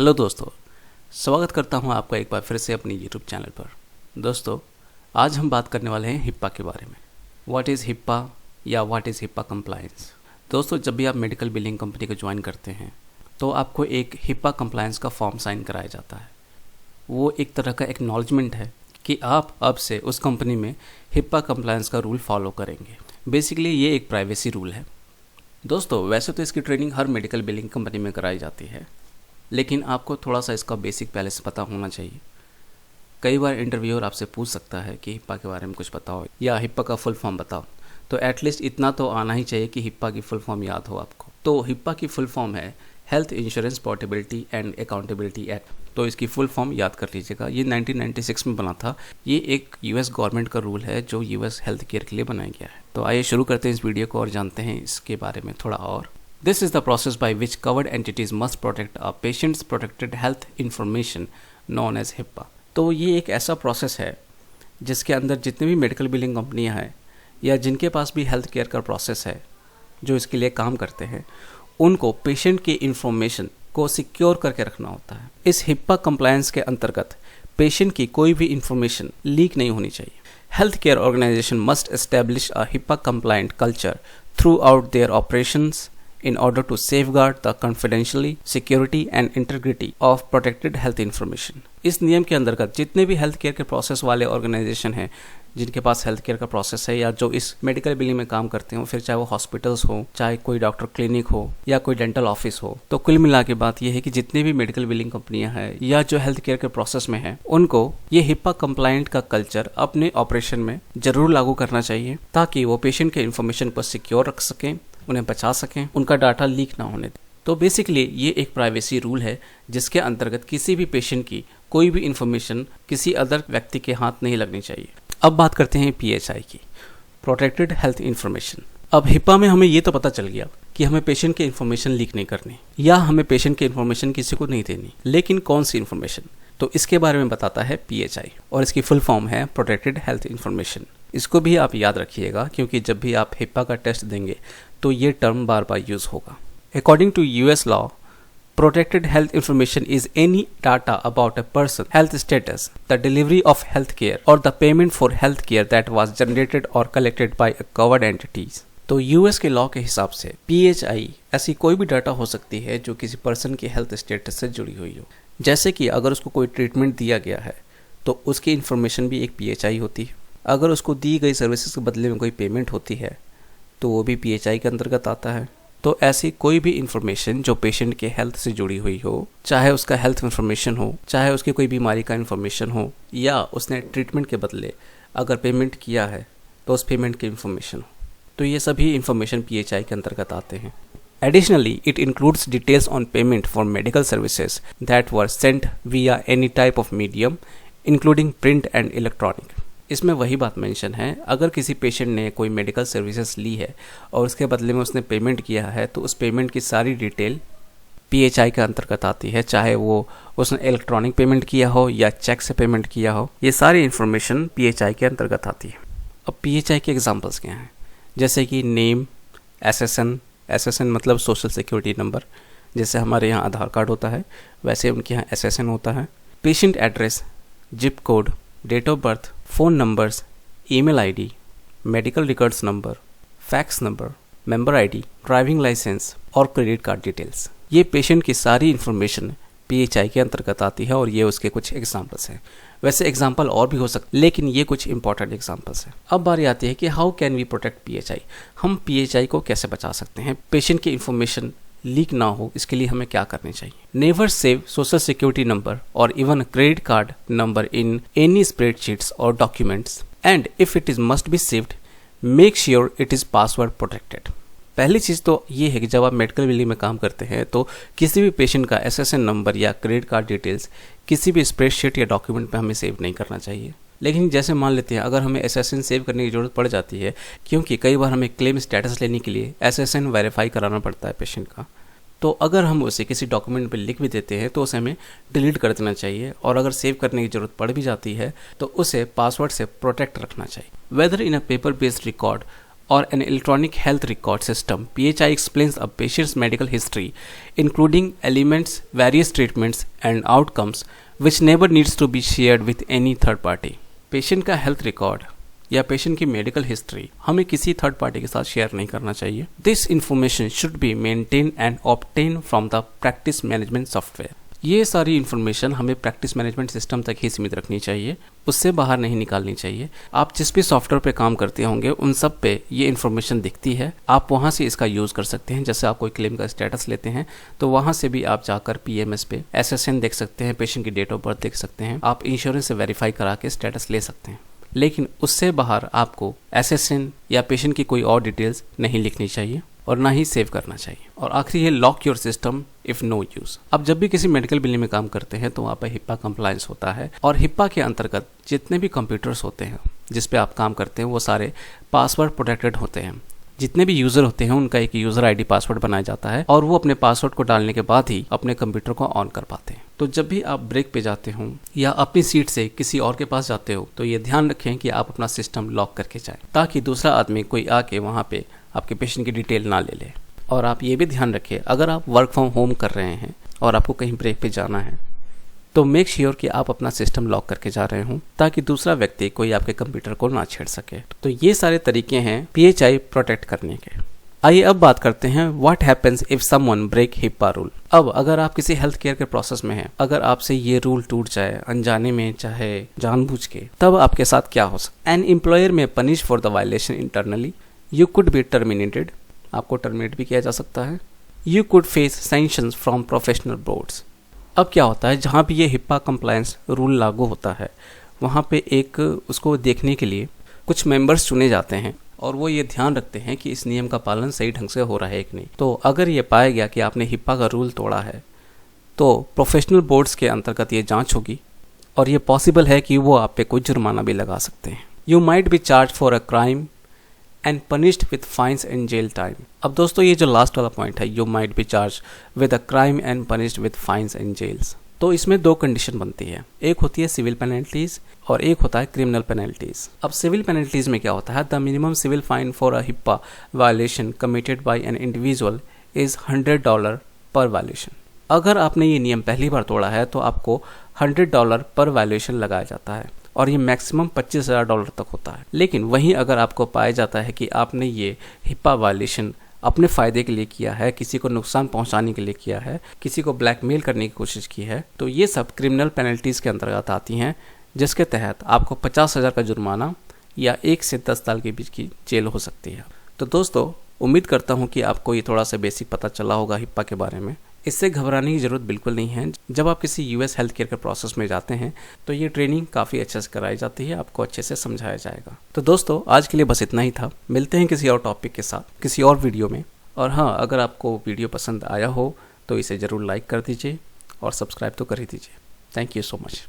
Hello दोस्तों, स्वागत करता हूं आपका एक बार फिर से अपनी यूट्यूब चैनल पर। दोस्तों, आज हम बात करने वाले हैं हिप्पा के बारे में। व्हाट इज़ हिप्पा या व्हाट इज़ हिप्पा कंप्लायंस। दोस्तों, जब भी आप मेडिकल बिलिंग कंपनी को ज्वाइन करते हैं तो आपको एक हिप्पा कंप्लायंस का फॉर्म साइन कराया जाता है। वो एक तरह का एक्नॉलेजमेंट है कि आप अब से उस कंपनी में हिप्पा कंप्लायंस का रूल फॉलो करेंगे। बेसिकली ये एक प्राइवेसी रूल है। दोस्तों, वैसे तो इसकी ट्रेनिंग हर मेडिकल बिलिंग कंपनी में कराई जाती है, लेकिन आपको थोड़ा सा इसका बेसिक पहले से पता होना चाहिए। कई बार इंटरव्यूअर आपसे पूछ सकता है कि हिप्पा के बारे में कुछ बताओ या हिप्पा का फुल फॉर्म बताओ, तो एटलीस्ट इतना तो आना ही चाहिए कि हिप्पा की फुल फॉर्म याद हो आपको। तो हिप्पा की फुल फॉर्म है health insurance portability and accountability act. तो इसकी फुल फॉर्म याद कर लीजिएगा। ये 1996 में बना था। ये एक यूएस गवर्नमेंट का रूल है जो यूएस हेल्थ केयर के लिए बनाया गया है। तो आइए शुरू करते हैं इस वीडियो को और जानते हैं इसके बारे में थोड़ा और। This is the process by which covered entities must protect a patient's protected health information known as HIPAA। तो ये एक ऐसा प्रोसेस है जिसके अंदर जितनी भी मेडिकल बिलिंग कंपनियां हैं या जिनके पास भी हेल्थ केयर का प्रोसेस है, जो इसके लिए काम करते हैं, उनको पेशेंट की इंफॉर्मेशन को सिक्योर करके रखना होता है। इस हिप्पा कंप्लायंस के अंतर्गत पेशेंट की कोई भी इंफॉर्मेशन लीक नहीं होनी चाहिए। Health care organization must establish a HIPAA compliant culture throughout their operations in order to safeguard the confidentiality, security and integrity of protected health information। इस नियम के अंतर्गत जितने भी हेल्थ केयर के प्रोसेस वाले ऑर्गेनाइजेशन हैं, जिनके पास हेल्थ केयर का प्रोसेस है या जो इस मेडिकल बिलिंग में काम करते हो, फिर चाहे वो हॉस्पिटल्स हो, चाहे कोई डॉक्टर क्लिनिक हो या कोई डेंटल ऑफिस हो, तो कुल मिला के बात यह है कि जितने भी मेडिकल बिलिंग कंपनियां हैं या जो हेल्थ केयर के प्रोसेस में है, उनको ये हिप्पा कंप्लायंट का कल्चर अपने ऑपरेशन में जरूर लागू करना चाहिए, ताकि वो पेशेंट के इन्फॉर्मेशन को सिक्योर रख सकें, उन्हें बचा सकें, उनका डाटा लीक ना होने दें। तो बेसिकली ये एक प्राइवेसी रूल है जिसके अंतर्गत किसी भी पेशेंट की कोई भी इंफॉर्मेशन किसी अदर व्यक्ति के हाथ नहीं लगनी चाहिए। अब बात करते हैं पीएचआई की, प्रोटेक्टेड हेल्थ इंफॉर्मेशन। अब हिप्पा में हमें ये तो पता चल गया कि हमें पेशेंट की इंफॉर्मेशन लीक नहीं करनी या हमें पेशेंट की इंफॉर्मेशन किसी को नहीं देनी, लेकिन कौन सी इंफॉर्मेशन, तो इसके बारे में बताता है पीएचआई और इसकी फुल फॉर्म है प्रोटेक्टेड हेल्थ इंफॉर्मेशन। इसको भी आप याद रखिएगा क्योंकि जब भी आप हिप्पा का टेस्ट देंगे तो ये टर्म बार बार यूज होगा। According to US law, protected health information is any data about a person's health status, the delivery of health care or the payment for health care that was generated or collected by a covered entities। तो US के law के हिसाब से PHI ऐसी कोई भी data हो सकती है जो किसी पर्सन के हेल्थ स्टेटस से जुड़ी हुई हो। जैसे कि अगर उसको कोई ट्रीटमेंट दिया गया है तो उसकी इन्फॉर्मेशन भी एक पीएचआई होती है। अगर उसको दी गई सर्विसेज के बदले में कोई पेमेंट होती है तो वो भी पीएचआई के अंतर्गत आता है। तो ऐसी कोई भी इंफॉर्मेशन जो पेशेंट के हेल्थ से जुड़ी हुई हो, चाहे उसका हेल्थ इंफॉर्मेशन हो, चाहे उसकी कोई बीमारी का इंफॉर्मेशन हो, या उसने ट्रीटमेंट के बदले अगर पेमेंट किया है तो उस पेमेंट की इंफॉर्मेशन हो, तो ये सभी इंफॉर्मेशन पीएचआई के अंतर्गत आते हैं। Additionally, it includes details on payment for medical services that were sent via any type of medium, including print and electronic। इसमें वही बात मेंशन है, अगर किसी पेशेंट ने कोई मेडिकल सर्विसेज ली है और उसके बदले में उसने पेमेंट किया है तो उस पेमेंट की सारी डिटेल पीएचआई के अंतर्गत आती है, चाहे वो उसने इलेक्ट्रॉनिक पेमेंट किया हो या चेक से पेमेंट किया हो, ये सारी इन्फॉर्मेशन पीएचआई के अंतर्गत आती है। अब पीएचआई के एग्जांपल्स क्या हैं, जैसे कि नेम, एसएसएन मतलब सोशल सिक्योरिटी नंबर, जैसे हमारे यहाँ आधार कार्ड होता है वैसे उनके यहाँ एसएसएन होता है। Patient address, zip code, date of birth, phone numbers, email ID, medical records number, fax number, member ID, driving license और क्रेडिट कार्ड डिटेल्स। ये पेशेंट की सारी इन्फॉर्मेशन पीएचआई के अंतर्गत आती है और ये उसके कुछ एग्जांपल्स हैं। वैसे एग्जांपल और भी हो सकते, लेकिन ये कुछ इंपॉर्टेंट एग्जांपल्स हैं। अब बारी आती है कि how can we protect PHI. हम पीएचआई को कैसे बचा सकते हैं, पेशेंट की इन्फॉर्मेशन लीक ना हो, इसके लिए हमें क्या करनी चाहिए। Never save social security number or even credit card number in any spreadsheets or documents, and if it is must be saved make sure it is password protected. पहली चीज़ तो ये है कि जब आप मेडिकल बिलिंग में काम करते हैं तो किसी भी पेशेंट का एसएसएन नंबर या क्रेडिट कार्ड डिटेल्स किसी भी स्प्रेडशीट या डॉक्यूमेंट पे हमें सेव नहीं करना चाहिए। लेकिन जैसे मान लेते हैं अगर हमें एसएसएन सेव करने की ज़रूरत पड़ जाती है, क्योंकि कई बार हमें क्लेम स्टेटस लेने के लिए एसएसएन वेरीफाई कराना पड़ता है पेशेंट का, तो अगर हम उसे किसी डॉक्यूमेंट पे लिख भी देते हैं तो उसे हमें डिलीट कर देना चाहिए, और अगर सेव करने की ज़रूरत पड़ भी जाती है तो उसे पासवर्ड से प्रोटेक्ट रखना चाहिए। Whether in a paper based record or an electronic health record system. PHI explains a patient's medical history, including elements, various treatments, and outcomes, which never needs to be shared with any third party. Patient का health record या patient की medical history हमें किसी third party के साथ share नहीं करना चाहिए. This information should be maintain and obtain from the practice management software. ये सारी इन्फॉर्मेशन हमें प्रैक्टिस मैनेजमेंट सिस्टम तक ही सीमित रखनी चाहिए, उससे बाहर नहीं निकालनी चाहिए. आप जिस भी सॉफ्टवेयर पे काम करते होंगे उन सब पे ये इन्फॉर्मेशन दिखती है, आप वहाँ से इसका यूज़ कर सकते हैं. जैसे आप कोई क्लेम का स्टेटस लेते हैं तो वहाँ से भी आप जाकर PMS पे SSN देख सकते हैं, पेशेंट की डेट ऑफ बर्थ देख सकते हैं, आप इंश्योरेंस से वेरीफाई करा के स्टेटस ले सकते हैं. लेकिन उससे बाहर आपको SSN या पेशेंट की कोई और डिटेल्स नहीं लिखनी चाहिए और ना ही सेव करना चाहिए. और आखिरी है lock your system if no use. अब जब भी किसी मेडिकल बिल्डिंग में काम करते हैं तो वहाँ पर हिप्पा कंप्लायंस होता है और हिप्पा के अंतर्गत जितने भी कंप्यूटर्स होते हैं जिस पे आप काम करते हैं वो सारे पासवर्ड प्रोटेक्टेड होते हैं. जितने भी यूज़र होते हैं उनका एक यूज़र ID पासवर्ड बनाया जाता है और वो अपने पासवर्ड को डालने के बाद ही अपने कंप्यूटर को ऑन कर पाते हैं. तो जब भी आप ब्रेक पे जाते हो या अपनी सीट से किसी और के पास जाते हो तो ये ध्यान रखें कि आप अपना सिस्टम लॉक करके जाएं, ताकि दूसरा आदमी कोई आके वहाँ पे आपके पेशेंट की डिटेल ना ले ले. और आप ये भी ध्यान रखें, अगर आप वर्क फ्रॉम होम कर रहे हैं और आपको कहीं ब्रेक पे जाना है तो मेक श्योर कि आप अपना सिस्टम लॉक करके जा रहे हों, ताकि दूसरा व्यक्ति कोई आपके कंप्यूटर को ना छेड़ सके. तो ये सारे तरीके हैं PHI प्रोटेक्ट करने के. आइए अब बात करते हैं what happens if someone break HIPAA rule. अब अगर आप किसी हेल्थ केयर के प्रोसेस में हैं, अगर आपसे ये रूल टूट जाए अनजाने में चाहे जानबूझ के, तब आपके साथ क्या हो सकता है. एन एम्प्लॉयर में punish for the violation internally. You could be terminated. आपको टर्मिनेट भी किया जा सकता है. You could face sanctions from professional boards. अब क्या होता है, जहाँ भी ये हिप्पा कंप्लायंस रूल लागू होता है वहाँ पे एक उसको देखने के लिए कुछ मेंबर्स चुने जाते हैं और वो ये ध्यान रखते हैं कि इस नियम का पालन सही ढंग से हो रहा है कि नहीं. तो अगर ये पाया गया कि आपने हिप्पा का रूल तोड़ा है तो प्रोफेशनल बोर्ड्स के अंतर्गत ये जांच होगी और ये पॉसिबल है कि वो आप पे कोई जुर्माना भी लगा सकते हैं. You might be charge for a crime and punished with fines and jail time. अब दोस्तों ये जो लास्ट वाला पॉइंट है, you might be charge with a crime and punished with fines and jails, तो इसमें दो कंडीशन बनती है. एक होती है सिविल पेनल्टीज और एक होता है क्रिमिनल पेनल्टीज. अब सिविल पेनल्टीज में क्या होता है, the minimum civil fine for a HIPAA violation committed by an individual is $100 per violation. अगर आपने ये नियम पहली बार तोड़ा है तो आपको $100 पर वायलेशन लगाया जाता है और ये मैक्सिमम $25,000 तक होता है. लेकिन वहीं अगर आपको पाया जाता है कि आपने ये हिप्पा वायलेशन अपने फ़ायदे के लिए किया है, किसी को नुकसान पहुंचाने के लिए किया है, किसी को ब्लैकमेल करने की कोशिश की है, तो ये सब क्रिमिनल पेनल्टीज़ के अंतर्गत आती हैं, जिसके तहत आपको 50,000 का जुर्माना या 1 से 10 साल के बीच की जेल हो सकती है. तो दोस्तों उम्मीद करता हूँ कि आपको ये थोड़ा सा बेसिक पता चला होगा हिप्पा के बारे में. इससे घबराने की ज़रूरत बिल्कुल नहीं है. जब आप किसी US हेल्थ केयर के प्रोसेस में जाते हैं तो ये ट्रेनिंग काफ़ी अच्छे से कराई जाती है, आपको अच्छे से समझाया जाएगा. तो दोस्तों आज के लिए बस इतना ही था. मिलते हैं किसी और टॉपिक के साथ किसी और वीडियो में. और हाँ, अगर आपको वीडियो पसंद आया हो तो इसे ज़रूर लाइक कर दीजिए और सब्सक्राइब तो कर ही दीजिए. Thank you so much.